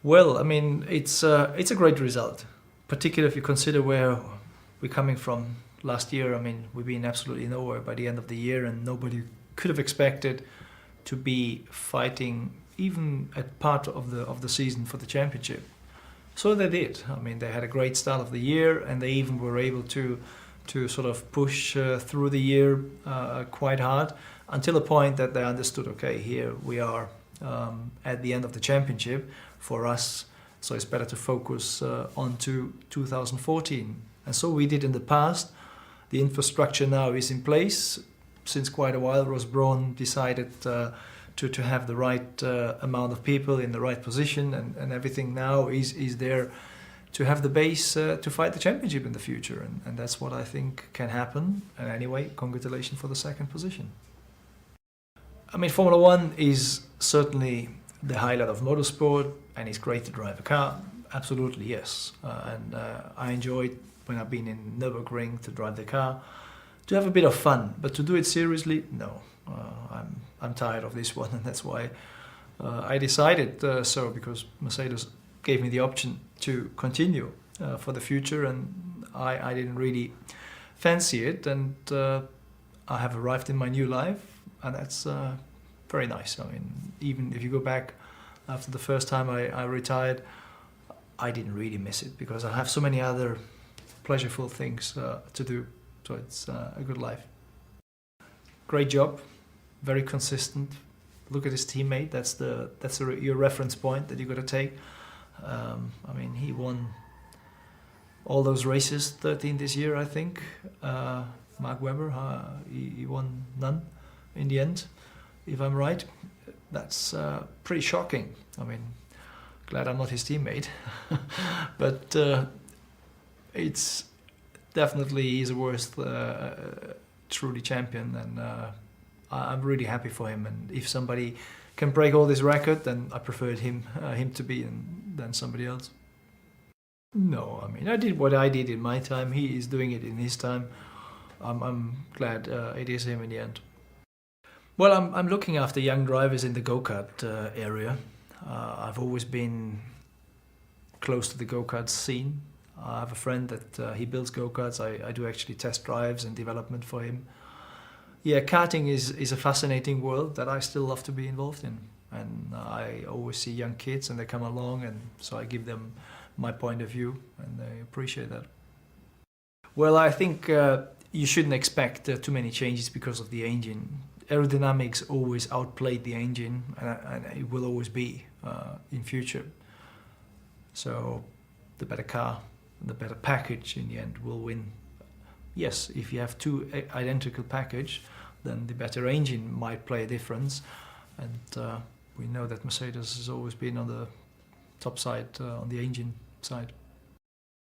Well, I mean, it's a great result, particularly if you consider where we're coming from last year. I mean, we've been absolutely nowhere by the end of the year, and nobody could have expected to be fighting even at part of the season for the championship. So they did. I mean, they had a great start of the year, and they even were able to sort of push through the year quite hard until a point that they understood, okay, here we are at the end of the championship for us, so it's better to focus on to 2014. And so we did in the past. The infrastructure now is in place. Since quite a while, Ross Brawn decided to have the right amount of people in the right position, and everything now is there to have the base to fight the championship in the future, and that's what I think can happen. And anyway, congratulations for the second position. I mean, Formula One is certainly the highlight of motorsport, and it's great to drive a car. Absolutely, yes. And I enjoyed when I've been in Nürburgring to drive the car, to have a bit of fun, but to do it seriously, no. I'm tired of this one, and that's why I decided so, because Mercedes gave me the option to continue for the future, and I didn't really fancy it, and I have arrived in my new life, and that's very nice. I mean, even if you go back after the first time I retired, I didn't really miss it because I have so many other pleasureful things to do. So it's a good life. Great job, very consistent. Look at his teammate. That's your reference point that you got to take. I mean, he won all those races, 13 this year, I think. Mark Webber, he won none in the end, if I'm right. That's pretty shocking. I mean, glad I'm not his teammate. But it's definitely, he's a worst truly champion, and I'm really happy for him. And if somebody can break all this record, then I preferred him to be than somebody else. No, I mean, I did what I did in my time. He is doing it in his time. I'm glad it is him in the end. Well, I'm looking after young drivers in the go-kart area. I've always been close to the go-kart scene. I have a friend that he builds go-karts. I do actually test drives and development for him. Yeah, karting is a fascinating world that I still love to be involved in. And I always see young kids and they come along, and so I give them my point of view, and they appreciate that. Well, I think you shouldn't expect too many changes because of the engine. Aerodynamics always outplayed the engine, and it will always be in future. So the better car, the better package in the end will win. Yes, if you have two identical package, then the better engine might play a difference. And we know that Mercedes has always been on the top side, on the engine side.